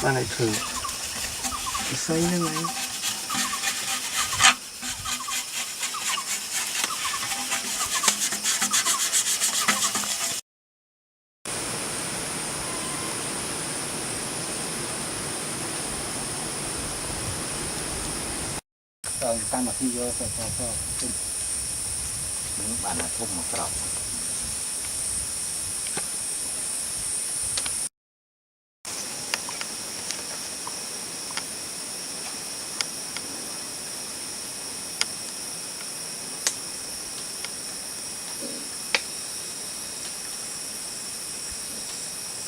Cái này thử xây như này. Rồi ta mà khi vô cho những bạn là thùng một cọng.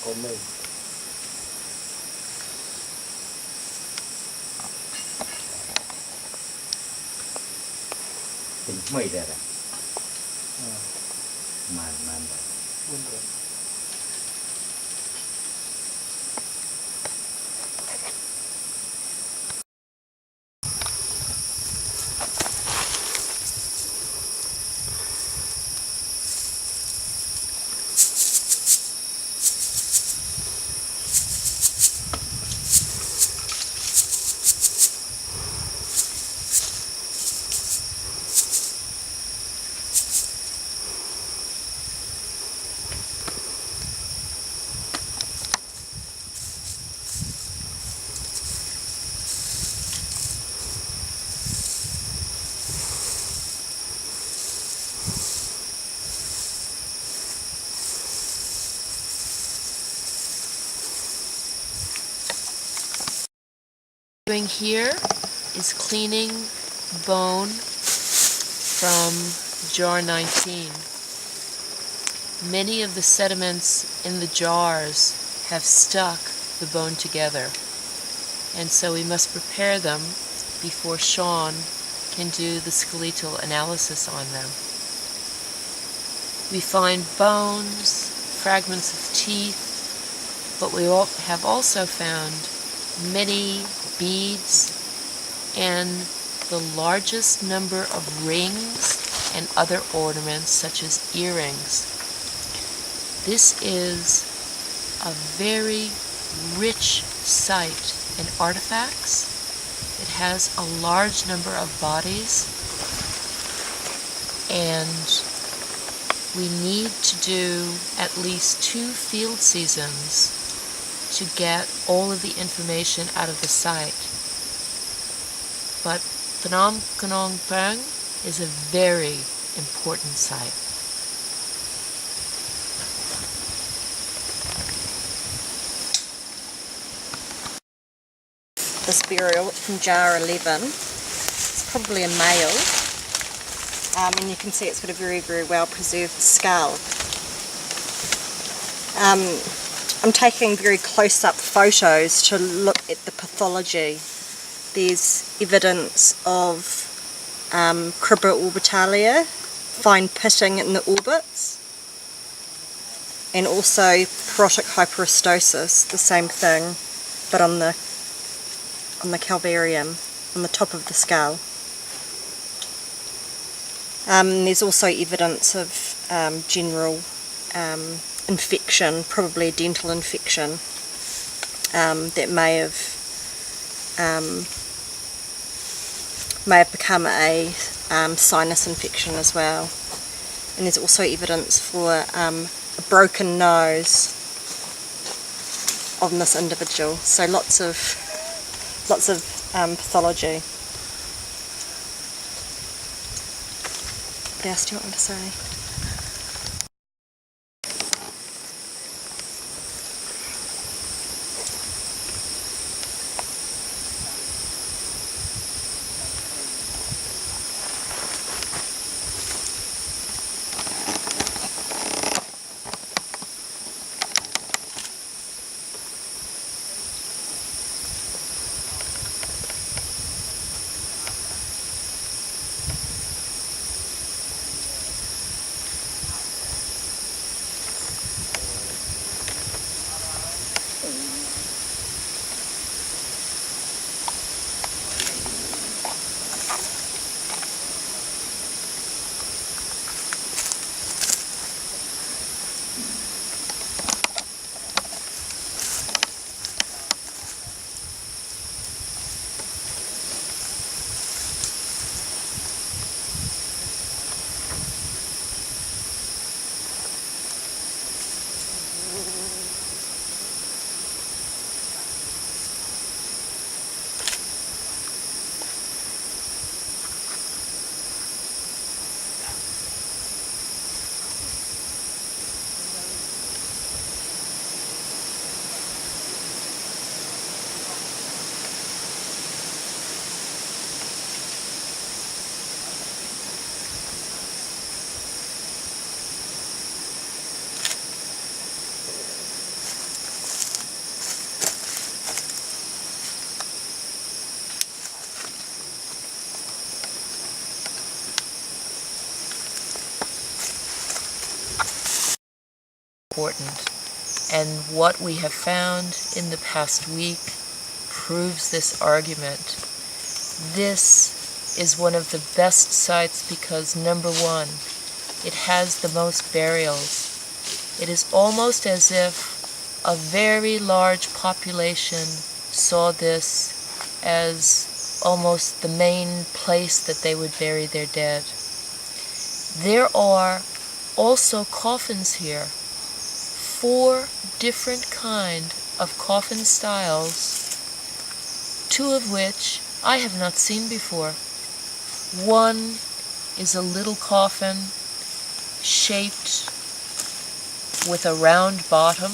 Con mì tình mì đây này man Doing here is cleaning bone from jar 19. Many of the sediments in the jars have stuck the bone together, and so we must prepare them before Sean can do the skeletal analysis on them. We find bones, fragments of teeth, but we have also found many beads and the largest number of rings and other ornaments such as earrings. This is a very rich site in artifacts. It has a large number of bodies, and we need to do at least 2 field seasons to get all of the information out of the site. But Phnom Penh is a very important site. This burial from jar 11. It's probably a male, and you can see it's got a very, very well preserved skull. I'm taking very close-up photos to look at the pathology. There's evidence of cribra orbitalia, fine pitting in the orbits, and also porotic hyperostosis, the same thing, but on the on the calvarium, on the top of the skull. There's also evidence of general infection, probably a dental infection, that may have become a sinus infection as well. And there's also evidence for a broken nose on this individual. So lots of pathology. What else do you want me to say? Important. And what we have found in the past week proves this argument. This is one of the best sites because, number one, it has the most burials. It is almost as if a very large population saw this as almost the main place that they would bury their dead. There are also coffins here. 4 different kind of coffin styles, 2 of which I have not seen before. One is a little coffin shaped with a round bottom.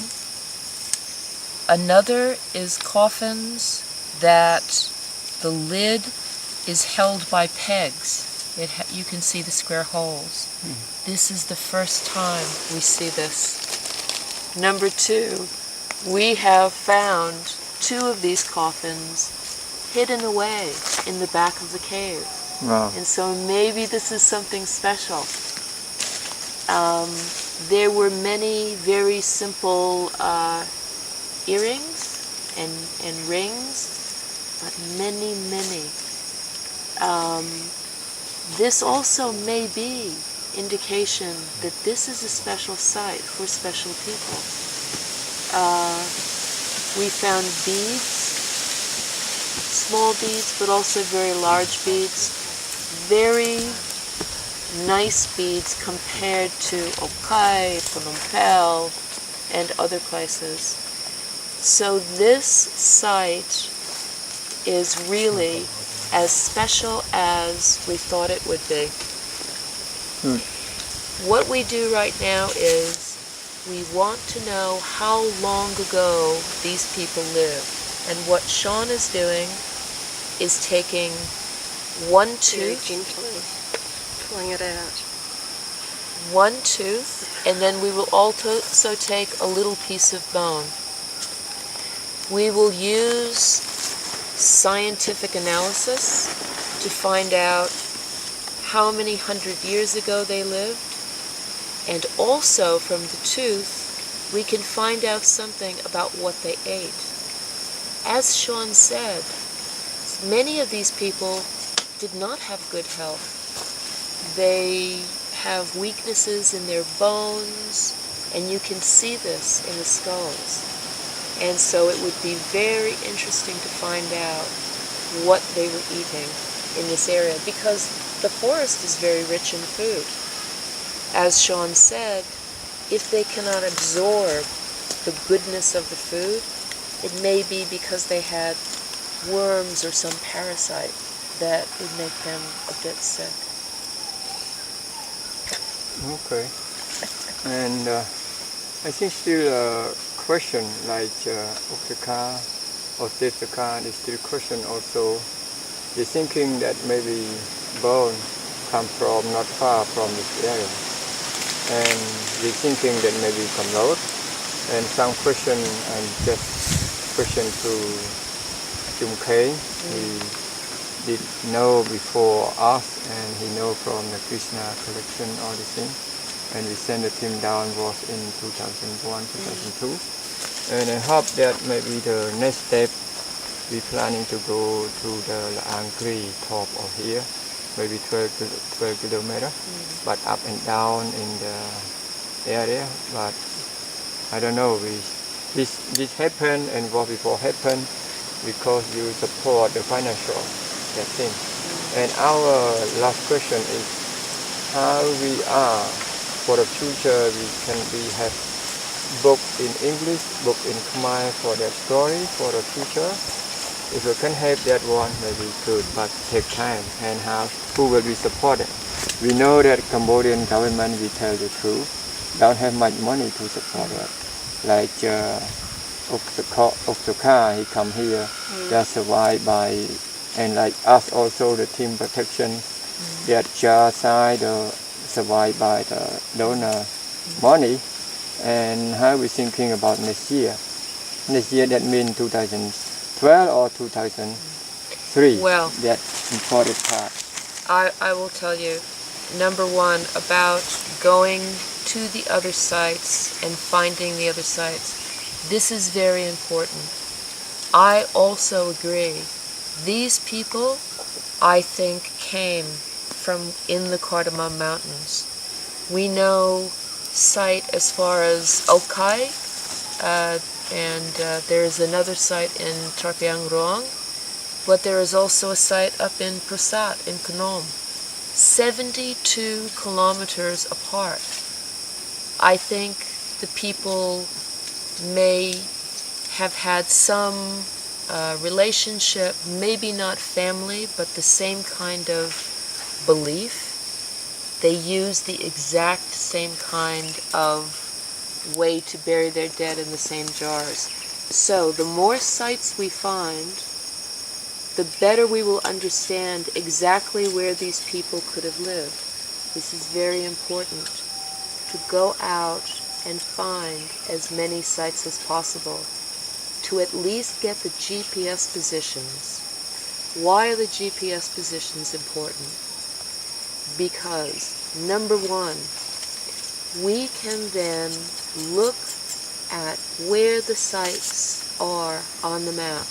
Another is coffins that the lid is held by pegs. You can see the square holes. This is the first time we see this. Number 2, we have found 2 of these coffins hidden away in the back of the cave. Wow. And so maybe this is something special. There were many very simple earrings and rings, but many. This also may be indication that this is a special site for special people. We found beads, small beads, but also very large beads. Very nice beads compared to Okai, Phnom Penh, and other places. So this site is really as special as we thought it would be. What we do right now is we want to know how long ago these people lived. And what Sean is doing is taking one tooth, gently pulling it out. One tooth, and then we will also take a little piece of bone. We will use scientific analysis to find out how many 100 years ago they lived, and also from the tooth we can find out something about what they ate. As Sean said, many of these people did not have good health. They have weaknesses in their bones, and you can see this in the skulls. And so it would be very interesting to find out what they were eating in this area, because the forest is very rich in food. As Sean said, if they cannot absorb the goodness of the food, it may be because they had worms or some parasite that would make them a bit sick. Okay. And I think still a question like Oktaka or Tetaka is still question also. They're thinking that maybe bone come from not far from this area. And they're thinking that maybe from road. And some question and just question to Jung K. He did know before us, and he know from the Krishna collection all the things. And we sent the team down was in 2001, 2002. And I hope that maybe the next step we planning to go to the Angri top of here, maybe 12 kilometers, but up and down in the area. But I don't know, this happened and what before happened because you support the financial, that thing. And our last question is how we are for the future. We have book in English, book in Khmer for that story for the future. If we can have that one, maybe good, but take time. And who will be supported? We know that Cambodian government, we tell the truth, don't have much money to support it. Like Oktaka, he come here, just survive by, and like us also, the team protection, that Jar side survive by the donor money. And how we thinking about next year? Next year, that means 2012 or 2003. Well, that important part. I will tell you, number one, about going to the other sites and finding the other sites. This is very important. I also agree. These people, I think, came from in the Cardamom Mountains. We know site as far as Okai, and there's another site in Tarpiang Roang, but there is also a site up in Prasat in Konom, 72 kilometers apart. I think the people may have had some relationship, maybe not family, but the same kind of belief. They use the exact same kind of way to bury their dead in the same jars. So the more sites we find, the better we will understand exactly where these people could have lived. This is very important, to go out and find as many sites as possible, to at least get the GPS positions. Why are the GPS positions important? Because, number one, we can then look at where the sites are on the map.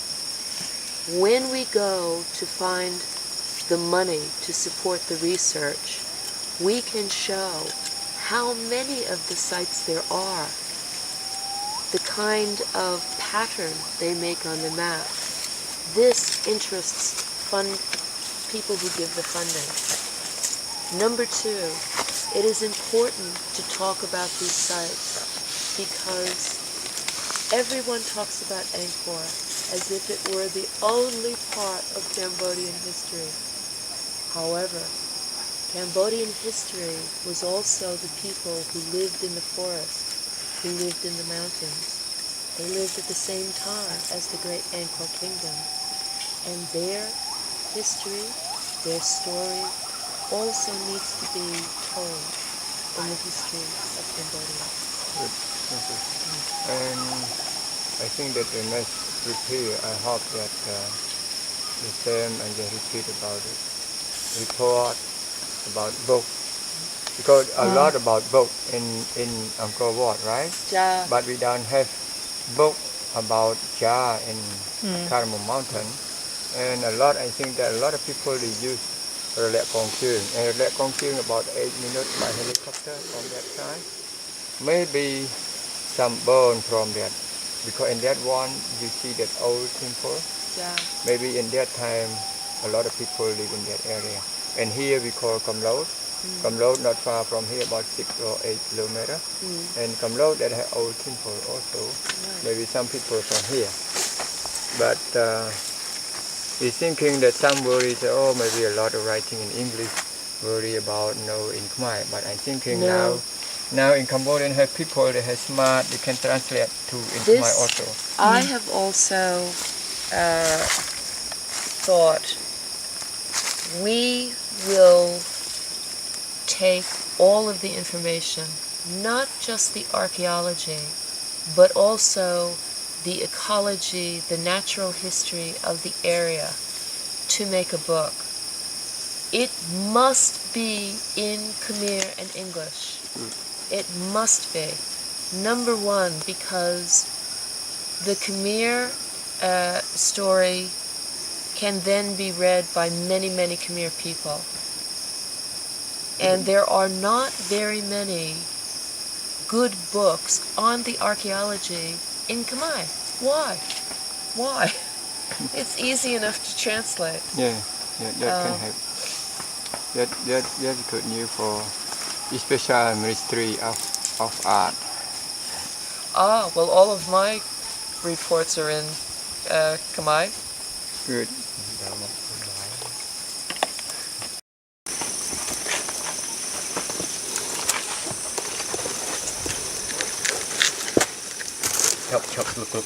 When we go to find the money to support the research, we can show how many of the sites there are, the kind of pattern they make on the map. This interests people who give the funding. Number two, it is important to talk about these sites because everyone talks about Angkor as if it were the only part of Cambodian history. However, Cambodian history was also the people who lived in the forest, who lived in the mountains. They lived at the same time as the great Angkor kingdom. And their history, their story, also needs to be told in the history of Cambodia. Good. Thank you. And I think that the next repeat, I hope that the same and they repeat about it. Report about book. Because a lot about book in Angkor Wat, right? Ja. But we don't have book about Jar in Cardamom Mountain. and I think that a lot of people they use relay conquering, and relay conquering about 8 minutes by helicopter from that side. Maybe some bone from that, because in that one you see that old temple. Yeah. Maybe in that time a lot of people live in that area. And here we call Kamlod. Kamlod not far from here, about 6 or 8 kilometers. And Kamlod that has old temple also. Maybe some people from here. But we're thinking that some worry say, oh, maybe a lot of writing in English, worry about in Khmer. But I'm thinking now in Cambodian have people that have smart, they can translate to in Khmer also. I have also thought we will take all of the information, not just the archaeology, but also the ecology, the natural history of the area, to make a book. It must be in Khmer and English. It must be. Number one, because the Khmer story can then be read by many, many Khmer people. And there are not very many good books on the archaeology in Khmer. Why? Why? It's easy enough to translate. Yeah, that can help. That's good news for special Ministry of Art. Well, all of my reports are in Khmer. Good. Chop, look.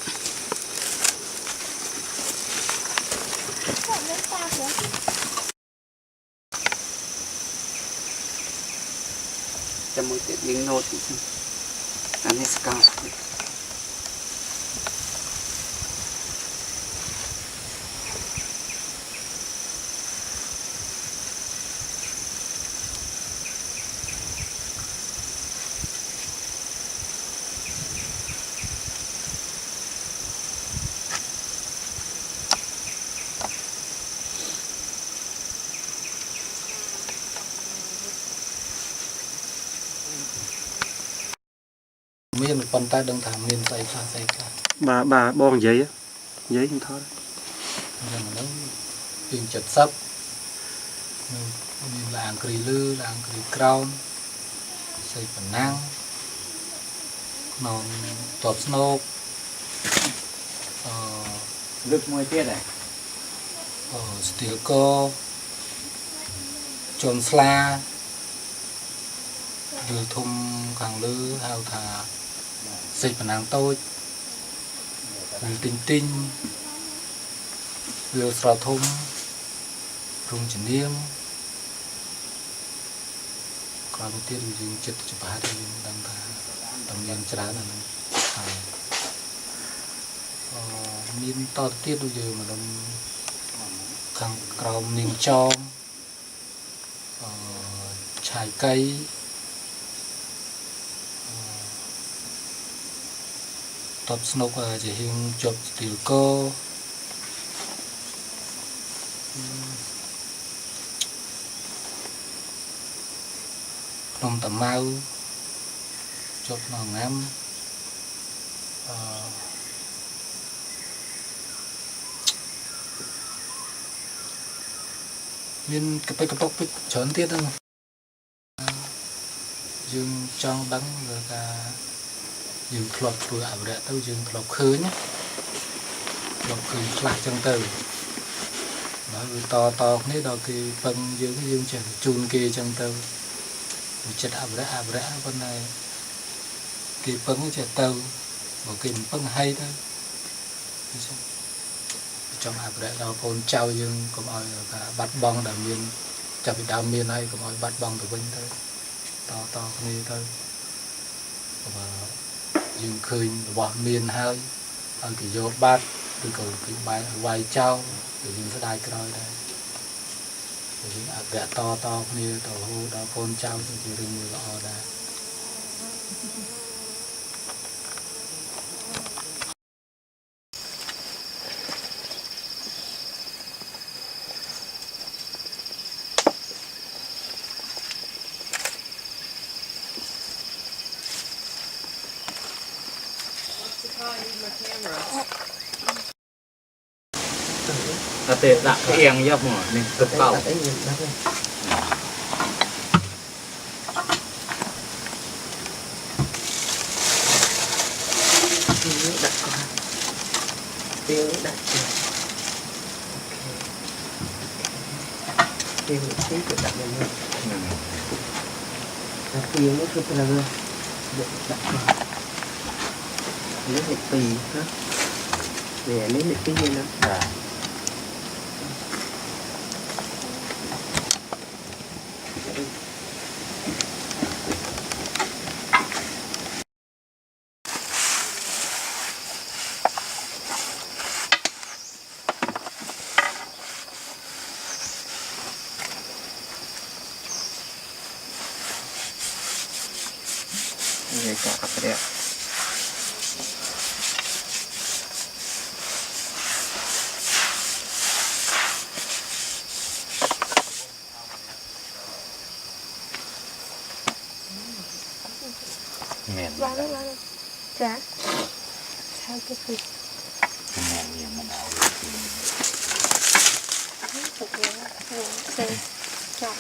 Cho một tiết miếng nốt thì xem. Anh ấy scout. មានប៉ុន្តែដឹងថាមានស្អីខ្លះបាទបងនិយាយខ្ញុំថតហ្នឹងពី70មានឡាងគ្រីលើឡាងគ្រីក្រោមស្អីប៉ុណ្ណាំងក្នុងតបស្នោកលើកមួយទៀតស្ទីលកជន់ស្លាឬធំខាងលើហៅថាសេចប៉ុណ្ណាំងតូចឬទិញវាស្រោធំរុំជំនាញក្រោយមកទៀតយើងចិត្តច្បាស់យើងដឹងថាតំមានច្រើនអាហ្នឹងហើយមានតទៅទៀតដូចយើងមកដល់ខាងក្រោមនាងចោមឆាយកៃតបស្នុកជាហៀងជាប់ស្ទីលកក្នុងតម៉ៅជាប់ក្នុងងាំមានកប៉ិកកប៉ុកពេកច្រើនទៀតហ្នឹងយើងចង់ដឹងលើថាយើងធ្លាប់ធ្វើអភិរក្សទៅយើងធ្លាប់ឃើញខ្លះចឹងទៅហើយវាតគ្នាដល់គេពឹងយើងចេះជូនគេចឹងទៅវាចិត្តអភិរក្សប៉ុន្តែគេពឹងចេះទៅបើគេមិនពឹងហើយទៅចង់អភិរក្សដល់កូនចៅយើងកុំឲ្យថាបាត់បង់ដែលមានចាប់ពីដើមមានហើយកុំឲ្យបាត់បង់ទៅវិញទៅតគ្នាទៅបើយើងឃើញរបស់មានហើយគេយកបាត់ឬក៏គេបែកវាយចោលគឺយើងស្ដាយក្រោយដែរយើងអភិរក្សតគ្នាទៅរហូតដល់កូនចៅជារឿងមួយល្អដែរ ta tệ đặt cái em nhấp mà nên cực cao tiêu đặt tiêu tí của đặt lên luôn tiêu nó cứ là luôn đặt lấy một tì hả để lấy một tí như nó ini kok apa dia Lalu Dạ sao cái gì chọn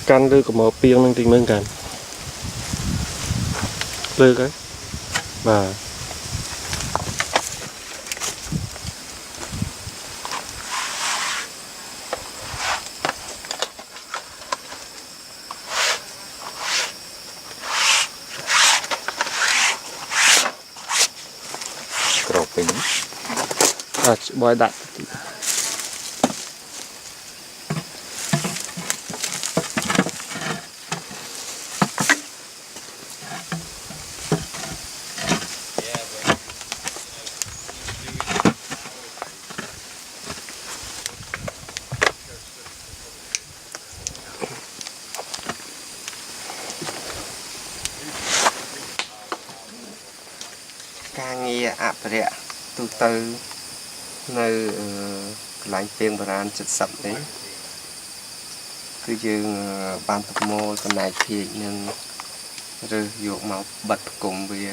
căn đưa của một piêng năng tình mương càn lư cái và bòi đặt ca nghe ạp rẹ tu tư nơi lạnh tiền bờ ran chật sập đấy cứ dương ban tập mô tuần này thì nhưng rồi dụ máu bật cùng với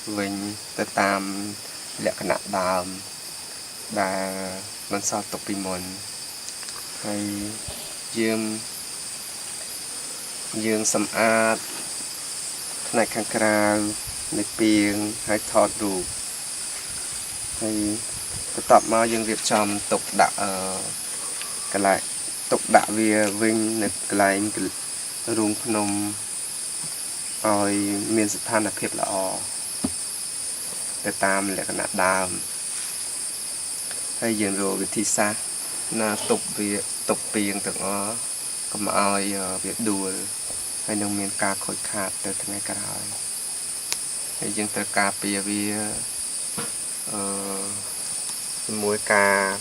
mình tự tam lệ cái nặng đàm và mình sao tập bị mồn hay dương sầm át này khang cào này pieng hay thọt đủ hay tập mà dương việc trầm tục đạo cái lại tục đạo về vinh này cái lại rung phnom rồi miền sạt than là phép là để tam là cái nát đàm hay dương rồi về thị xã là tục về tục pieng tưởng nó cầm ai việc đùa hay nông miền ca khôi khát từ ngày cả rồi hay dương từ ca bìa về mùi ca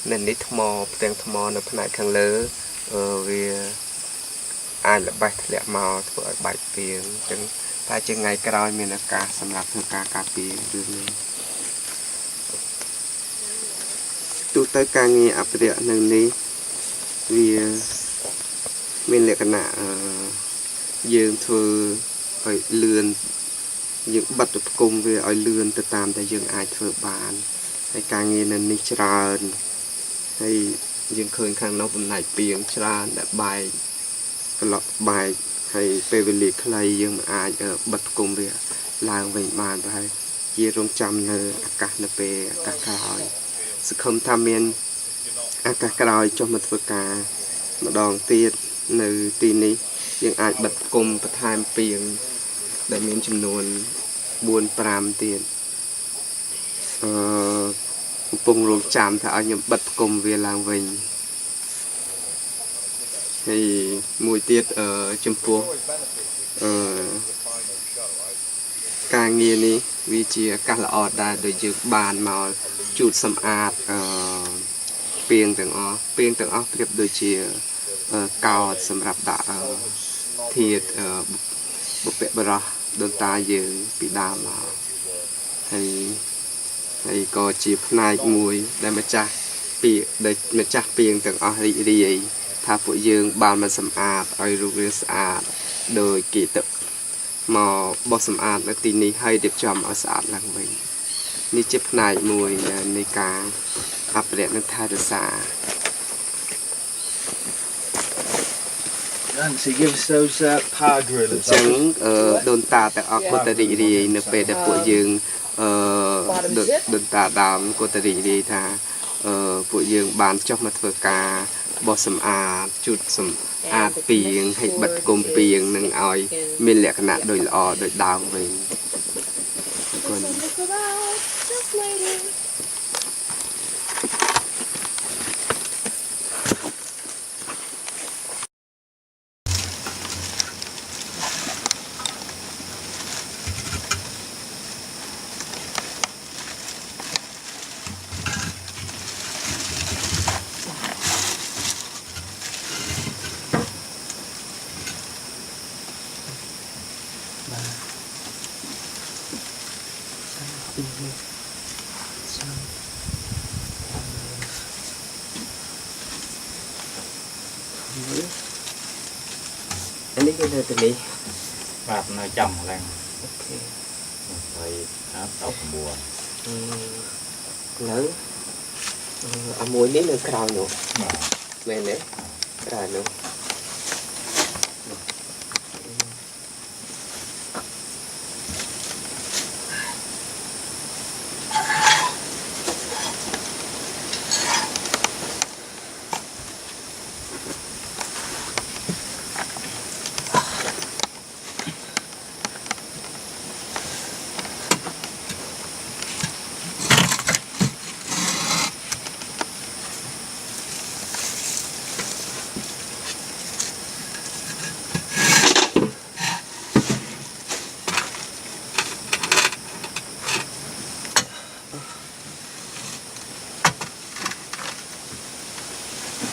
nên nít mò tiếng mò nó phải khang lỡ về ai là bài lẹ mò của bài tiền chẳng ta chỉ ngày cái rồi mình là ca sắm lập thừa ca tiền đương tu tới ca nghe áp địa nâng ní vì mình lại cái nạ dương thừa phải lươn những bật được cùng về ở lươn từ tam tại dương ai thừa bàn hay càng nghe nên ní tràn hay dương khơi khang nó bên này biển tràn đã bài cái lọ bài hay về lịch khai dương ai bật cùng về làng về bàn hay chia rong trăm nơi cả nơi về cả còi sự không tham miên cả còi cho một vừa cả một đòn tiền nơi tin ní dương ai bật cùng và tham biển để miễn chấm nôn buôn pram tiền vùng ruộng chạm thả những bật cùng về làng vinh thì mùi tiết ở châm pua ca nghe ní vì chỉ các là ọt đã được dự bàn mà chụt xâm ạt piêng từng ó tiếp đôi chỉ cao xâm rạp đã thiệt bục bẹ bờ đồn ta dự bị đàm hay có chip này mùi đây mà cha pi đây mà cha piêng từng ó đi ถ้าពួកយើងបានមិនសម្អាតឲ្យរូបរាងស្អាតដោយគេទៅមកបោះសម្អាតនៅទីនេះហើយរៀបចំឲ្យស្អាតឡើងវិញនេះជាផ្នែកមួយនៃការអភិរក្សនិងថែរក្សា And so he gives those power អ drillers. ញ្ចឹងដូនតាទាំងអស់គាត់ទៅរីករាយនៅពេលដែលពួកយើងដូនតាដើមគាត់ទៅរីករាយថាពួកយើងបានចុះមកធ្វើការបោះសម្អាតជូតសម្អាតពីងឲ្យបិទគុំពីងនឹងឲ្យមានលក្ខណៈដូចល្អដូចដើមវិញគុណ อันนี้ก็เลยตัวนี้ បាទនៅចំកន្លែង โอเค ហើយអាប់ដល់9 แล้วអាមួយនេះនៅក្រៅនោះ បាទ មែនទេក្រៅនោះ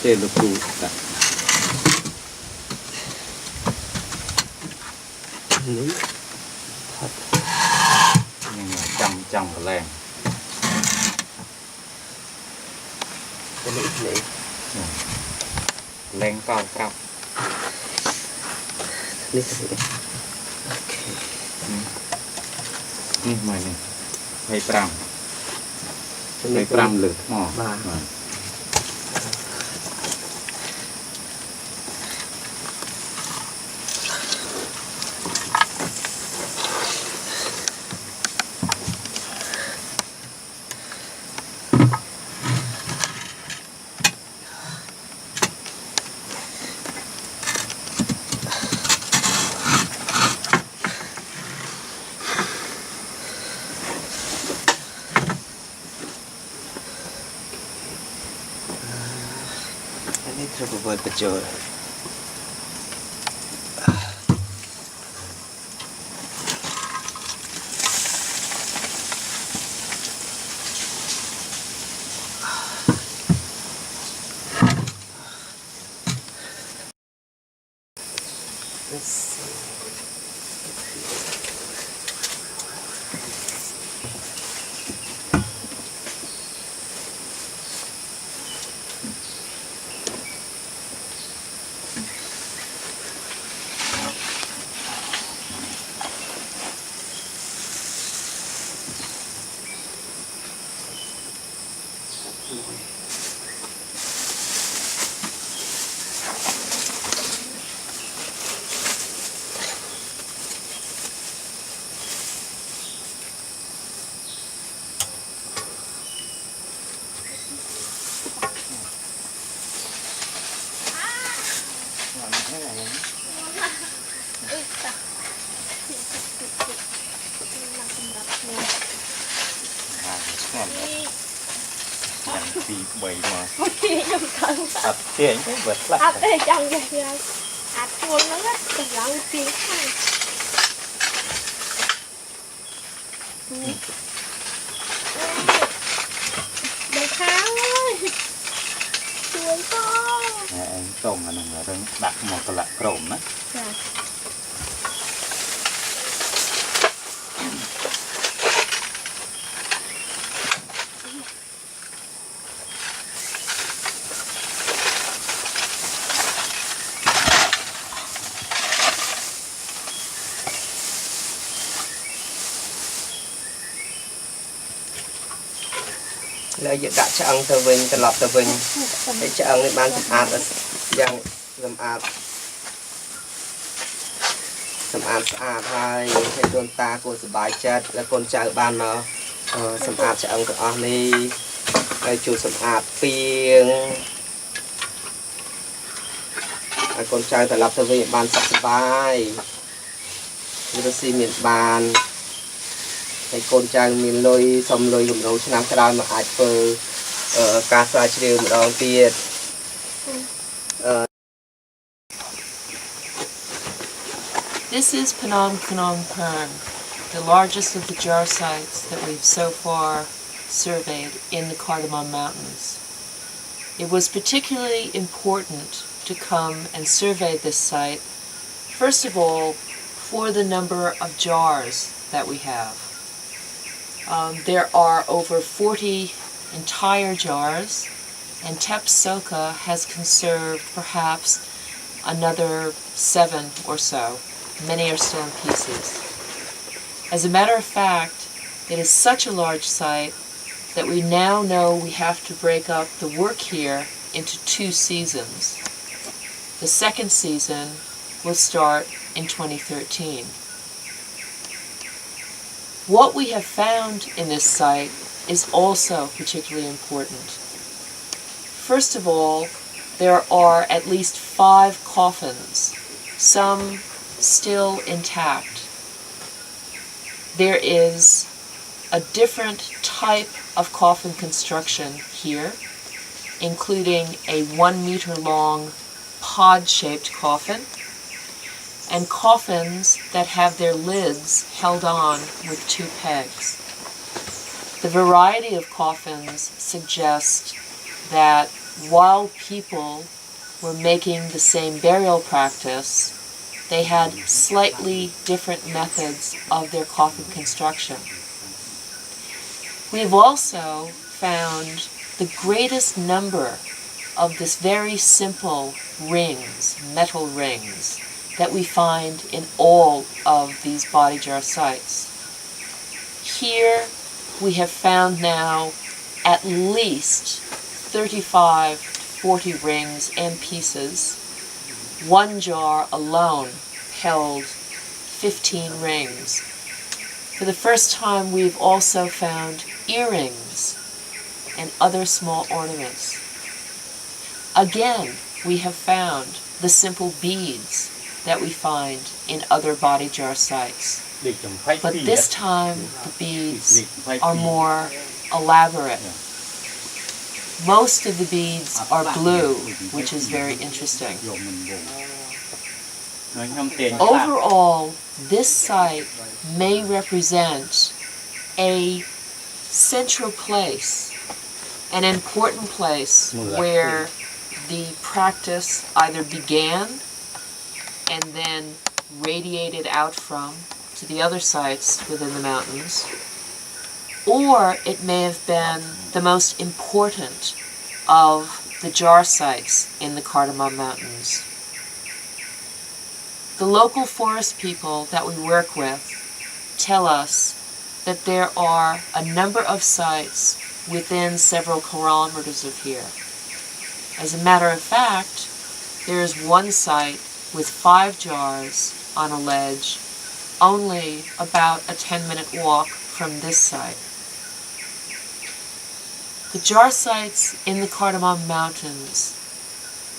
ទេលោកគ្រូដាក់ នេះ ញ៉ាំចំកន្លែង នេះនេះ កន្លែងកោប្រាប់ នេះអូខេ នេះមួយនេះ25 លើថ្ម បាទ อันนี้ត្រូវប្រវត្តិបញ្ចូល Let's see. Thì 3 មក គេខ្ញុំខឹង អត់ទាញទៅបើខ្លះ អត់ទេចង់យកយកអាទួលហ្នឹងសម្រាប់ទៀងខាងដល់ខាងអើយជួយផង ឯងតុងអាហ្នឹងរឹងដាក់មកកន្លក់ក្រមណា ចា អ là dự đã chọn từ vinh từ lọt từ vinh để chọn để bán sầm ạt dạng sầm ạt haiให้โดนตากูสบายใจแล้วคนเจอบ้านมาสมอาดจะเอากับอันนี้ไอจูสมอาดเปียงไอคนเจอแต่รับตัวเองบ้านสบายมีรถซีเมียนบ้านไอคนเจอมีลอยสมลอยหลุมเราชนะกระดานมาอาจเปิดการสลายเชื่อมเราเปียดThis is Phnom Khnong Pern, the largest of the jar sites that we've so far surveyed in the Cardamom Mountains. It was particularly important to come and survey this site, first of all, for the number of jars that we have. There are over 40 entire jars, and Tep Soka has conserved perhaps another 7 or so. Many are still in pieces. As a matter of fact, it is such a large site that we now know we have to break up the work here into 2 seasons. The second season will start in 2013. What we have found in this site is also particularly important. First of all, there are at least 5 coffins, some still intact. There is a different type of coffin construction here, including a 1-meter long pod-shaped coffin, and coffins that have their lids held on with 2 pegs. The variety of coffins suggests that while people were making the same burial practice, they had slightly different methods of their coffin construction. We have also found the greatest number of this very simple rings, metal rings, that we find in all of these body jar sites. Here we have found now at least 35 to 40 rings and pieces. One jar alone held 15 rings. For the first time, we've also found earrings and other small ornaments. Again, we have found the simple beads that we find in other body jar sites. But this time, the beads are more elaborate. Most of the beads are blue, which is very interesting. Overall, this site may represent a central place, an important place where the practice either began and then radiated out from to the other sites within the mountains, or it may have been the most important of the jar sites in the Cardamom Mountains. The local forest people that we work with tell us that there are a number of sites within several kilometers of here. As a matter of fact, there is one site with 5 jars on a ledge, only about a 10-minute walk from this site. The jar sites in the Cardamom Mountains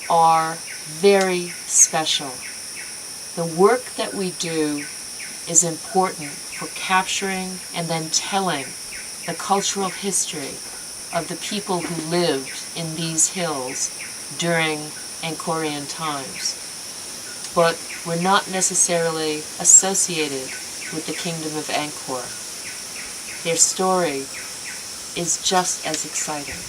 are very special. The work that we do is important for capturing and then telling the cultural history of the people who lived in these hills during Angkorian times. But we're not necessarily associated with the kingdom of Angkor. Their story is just as exciting.